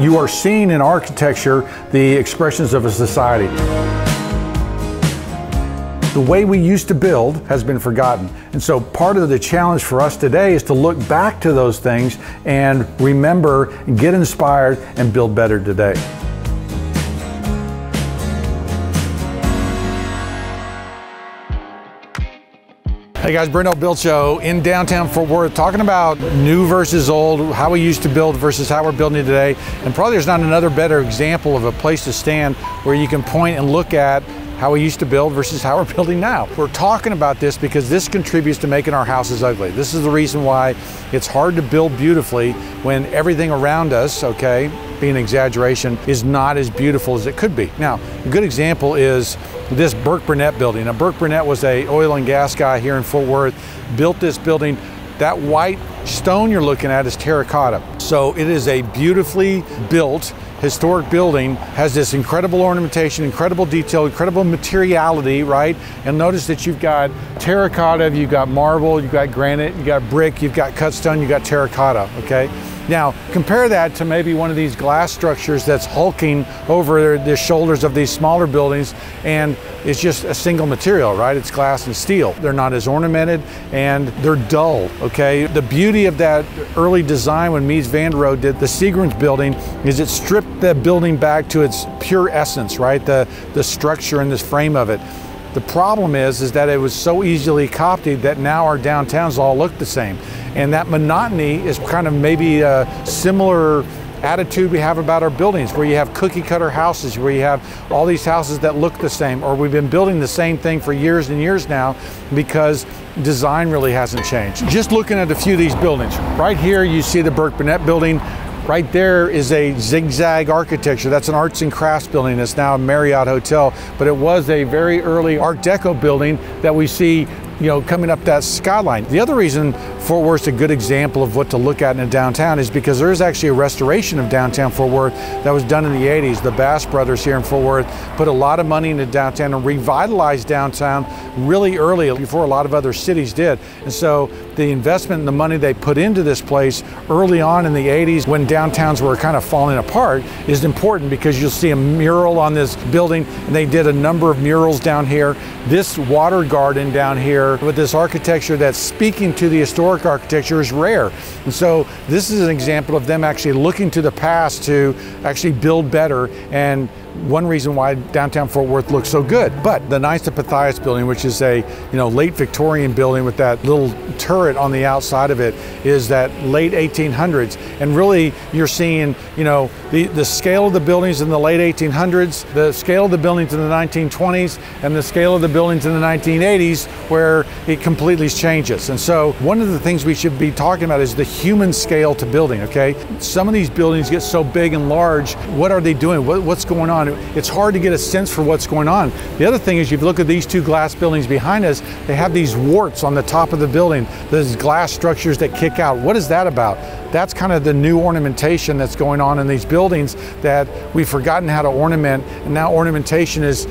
you are seeing in architecture the expressions of a society. The way we used to build has been forgotten. And so part of the challenge for us today is to look back to those things and remember, get inspired, and build better today. Hey guys, Brent Hull Build Show in downtown Fort Worth, talking about new versus old, how we used to build versus how we're building today. And probably there's not another better example of a place to stand where you can point and look at how we used to build versus how we're building now. We're talking about this because this contributes to making our houses ugly. This is the reason why it's hard to build beautifully when everything around us, okay, being an exaggeration, is not as beautiful as it could be. Now, a good example is this Burke Burnett building. Now, Burke Burnett was an oil and gas guy here in Fort Worth, built this building. That white stone you're looking at is terracotta. So it is a beautifully built historic building, has this incredible ornamentation, incredible detail, incredible materiality, right? And notice that you've got terracotta, you've got marble, you've got granite, you've got brick, you've got cut stone, you've got terracotta, okay? Now, compare that to maybe one of these glass structures that's hulking over the shoulders of these smaller buildings, and it's just a single material, right? It's glass and steel. They're not as ornamented, and they're dull, okay? The beauty of that early design when Mies van der Rohe did the Seagram's building is it stripped the building back to its pure essence, right? The structure and this frame of it. The problem is that it was so easily copied that now our downtowns all look the same. And that monotony is kind of maybe a similar attitude we have about our buildings, where you have cookie cutter houses, where you have all these houses that look the same, or we've been building the same thing for years and years now because design really hasn't changed. Just looking at a few of these buildings, right here you see the Burke Burnett building. Right there is a zigzag architecture. That's an arts and crafts building. It's now a Marriott hotel, but it was a very early Art Deco building that we see, you know, coming up that skyline. The other reason Fort Worth's a good example of what to look at in a downtown is because there is actually a restoration of downtown Fort Worth that was done in the 80s. The Bass brothers here in Fort Worth put a lot of money into downtown and revitalized downtown really early, before a lot of other cities did. And so the investment and the money they put into this place early on in the 80s, when downtowns were kind of falling apart, is important, because you'll see a mural on this building, and they did a number of murals down here. This water garden down here with this architecture that's speaking to the historic architecture is rare. And so this is an example of them actually looking to the past to actually build better, and one reason why downtown Fort Worth looks so good. But the Knights of Pythias building, which is a late Victorian building with that little turret on the outside of it, is that late 1800s. And really you're seeing the scale of the buildings in the late 1800s, the scale of the buildings in the 1920s, and the scale of the buildings in the 1980s, where it completely changes. And so one of the things we should be talking about is the human scale to building, okay? Some of these buildings get so big and large. What are they doing? What's going on? It's hard to get a sense for what's going on. The other thing is, if you look at these two glass buildings behind us, they have these warts on the top of the building, those glass structures that kick out. What is that about? That's kind of the new ornamentation that's going on in these buildings that we've forgotten how to ornament, and now ornamentation is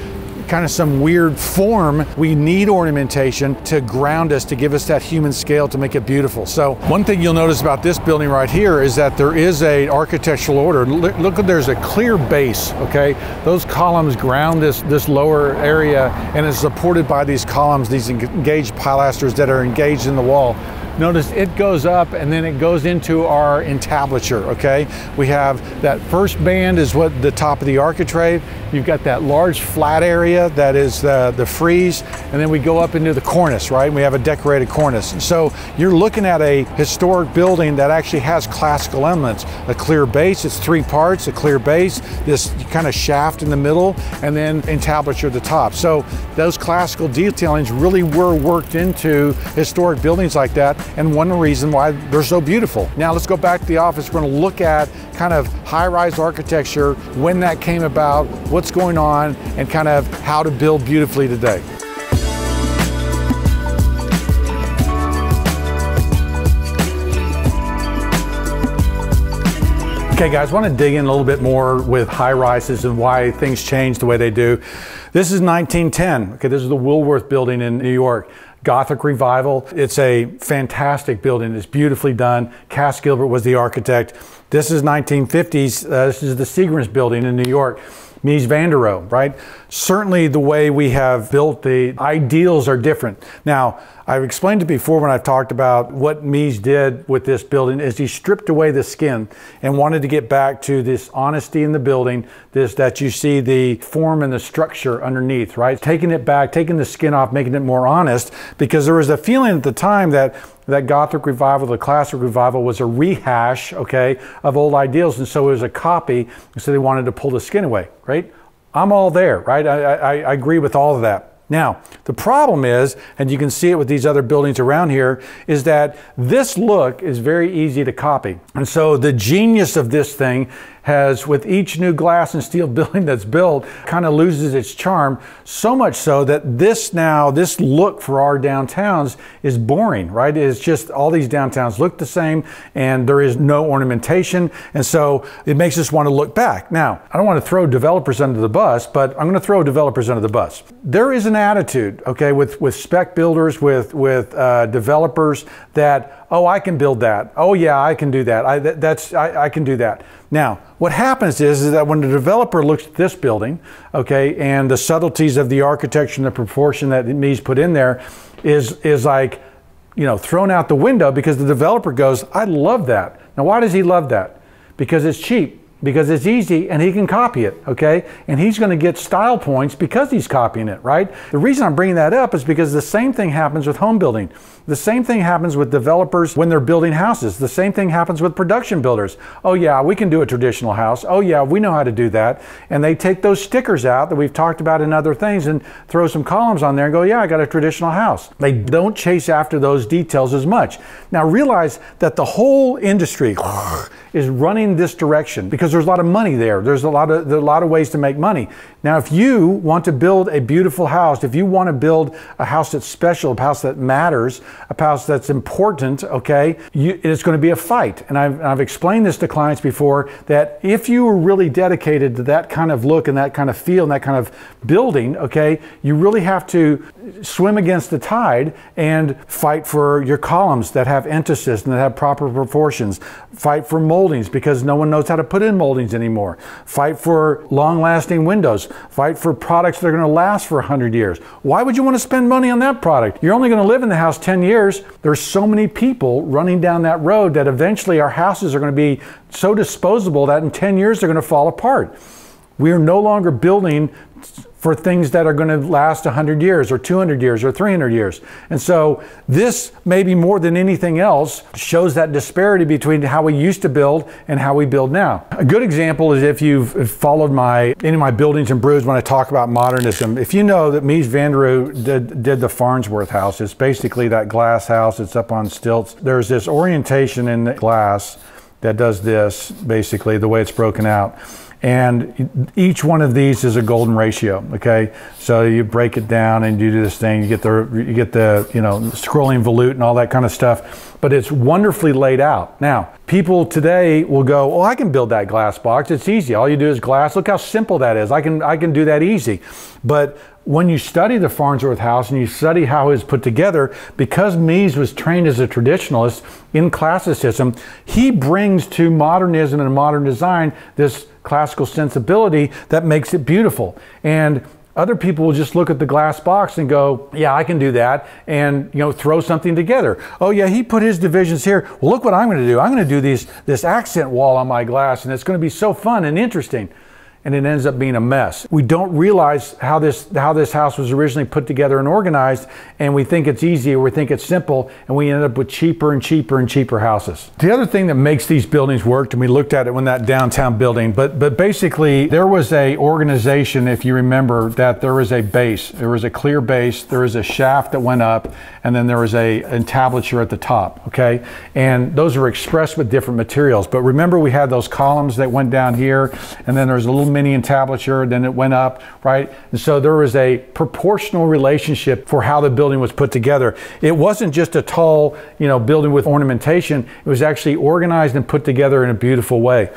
kind of some weird form. We need ornamentation to ground us, to give us that human scale, to make it beautiful. So one thing you'll notice about this building right here is that there is an architectural order. Look, there's a clear base, okay? Those columns ground this lower area, and it's supported by these columns, these engaged pilasters that are engaged in the wall. Notice it goes up and then it goes into our entablature, okay? We have that first band is what the top of the architrave. You've got that large flat area that is the frieze, and then we go up into the cornice, right? We have a decorated cornice. So you're looking at a historic building that actually has classical elements. A clear base, it's three parts, a clear base, this kind of shaft in the middle, and then entablature at the top. So those classical detailings really were worked into historic buildings like that, and one reason why they're so beautiful. Now let's go back to the office. We're going to look at kind of high-rise architecture, when that came about, what's going on, and kind of how to build beautifully today. Okay guys, I want to dig in a little bit more with high-rises and why things change the way they do. This is 1910. Okay, this is the Woolworth building in New York. Gothic Revival. It's a fantastic building. It's beautifully done. Cass Gilbert was the architect. This is 1950s. This is the Seagram's building in New York. Mies van der Rohe, right? Certainly the way we have built, the ideals are different. Now, I've explained it before when I've talked about what Mies did with this building is he stripped away the skin and wanted to get back to this honesty in the building, this that you see the form and the structure underneath, right? Taking it back, taking the skin off, making it more honest, because there was a feeling at the time that Gothic Revival, the Classic Revival, was a rehash, okay, of old ideals, and so it was a copy, so they wanted to pull the skin away, right? I'm all there, right? I agree with all of that. Now, the problem is, and you can see it with these other buildings around here, is that this look is very easy to copy. And so the genius of this thing has, with each new glass and steel building that's built, kind of loses its charm, so much so that this look for our downtowns is boring, right? It's just all these downtowns look the same and there is no ornamentation. And so it makes us want to look back. Now, I don't want to throw developers under the bus, but I'm going to throw developers under the bus. There is an attitude, okay, with spec builders, with developers that, oh, I can build that. Oh yeah, I can do that. I can do that. Now, what happens is that when the developer looks at this building, okay, and the subtleties of the architecture and the proportion that Mies put in there is like, you know, thrown out the window, because the developer goes, I love that. Now, why does he love that? Because it's cheap. Because it's easy and he can copy it, okay? And he's going to get style points because he's copying it, right? The reason I'm bringing that up is because the same thing happens with home building. The same thing happens with developers when they're building houses. The same thing happens with production builders. Oh yeah, we can do a traditional house. Oh yeah, we know how to do that. And they take those stickers out that we've talked about in other things and throw some columns on there and go, yeah, I got a traditional house. They don't chase after those details as much. Now realize that the whole industry is running this direction because there's a lot of money there. There's a lot of ways to make money. Now, if you want to build a beautiful house, if you want to build a house that's special, a house that matters, a house that's important, okay, it's going to be a fight. And I've explained this to clients before, that if you are really dedicated to that kind of look and that kind of feel and that kind of building, okay, you really have to swim against the tide and fight for your columns that have emphasis and that have proper proportions. Fight for moldings because no one knows how to put in moldings anymore. Fight for long-lasting windows. Fight for products that are going to last for 100 years. Why would you want to spend money on that product? You're only going to live in the house 10 years. There's so many people running down that road that eventually our houses are going to be so disposable that in 10 years they're going to fall apart. We are no longer building for things that are going to last 100 years or 200 years or 300 years. And so this, maybe more than anything else, shows that disparity between how we used to build and how we build now. A good example is if you've followed any of my Buildings and Brews when I talk about modernism. If you know that Mies van der Rohe did the Farnsworth house, it's basically that glass house, it's up on stilts. There's this orientation in the glass that does this, basically the way it's broken out. And each one of these is a golden ratio, okay? So you break it down and you do this thing, you get the you know, scrolling volute and all that kind of stuff, but it's wonderfully laid out. Now, people today will go, oh, I can build that glass box, it's easy. All you do is glass, look how simple that is. I can do that easy. But when you study the Farnsworth house and you study how it's put together, because Mies was trained as a traditionalist in classicism, he brings to modernism and modern design this classical sensibility that makes it beautiful. And other people will just look at the glass box and go, yeah, I can do that, and you know, throw something together. Oh yeah, he put his divisions here. Well, look what I'm going to do. I'm going to do this accent wall on my glass, and it's going to be so fun and interesting. And it ends up being a mess. We don't realize how this house was originally put together and organized, and we think it's easy or we think it's simple, and we end up with cheaper and cheaper and cheaper houses. The other thing that makes these buildings work, and we looked at it when that downtown building, but basically there was a organization, if you remember, that there was a base. There was a clear base, there was a shaft that went up, and then there was a entablature at the top, okay? And those were expressed with different materials. But remember, we had those columns that went down here, and then there was a little mini entablature, then it went up, right? And so there was a proportional relationship for how the building was put together. It wasn't just a tall, you know, building with ornamentation. It was actually organized and put together in a beautiful way.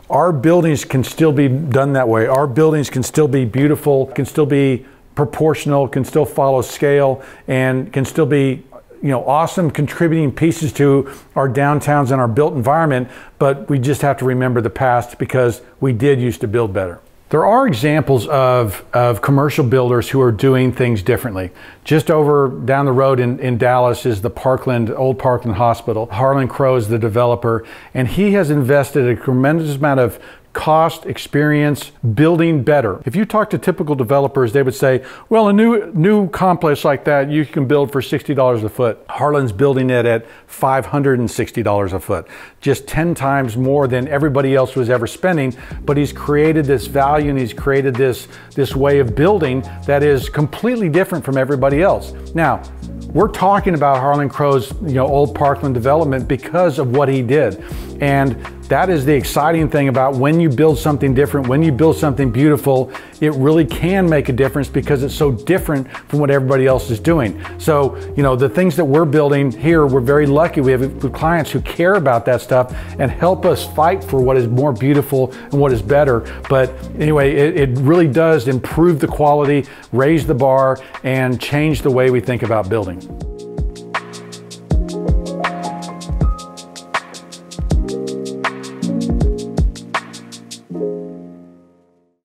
Our buildings can still be done that way. Our buildings can still be beautiful, can still be proportional, can still follow scale, and can still be awesome contributing pieces to our downtowns and our built environment, but we just have to remember the past because we did used to build better. There are examples of commercial builders who are doing things differently. Just over down the road in Dallas is the old Parkland Hospital. Harlan Crow is the developer, and he has invested a tremendous amount of cost, experience, building better. If you talk to typical developers, they would say, well, a new complex like that, you can build for $60 a foot. Harlan's building it at $560 a foot, just 10 times more than everybody else was ever spending, but he's created this value and he's created this way of building that is completely different from everybody else. Now, we're talking about Harlan Crow's old Parkland development because of what he did. And that is the exciting thing about when you build something different, when you build something beautiful, it really can make a difference because it's so different from what everybody else is doing. So, the things that we're building here, we're very lucky. We have clients who care about that stuff and help us fight for what is more beautiful and what is better. But anyway, it really does improve the quality, raise the bar, and change the way we think about building.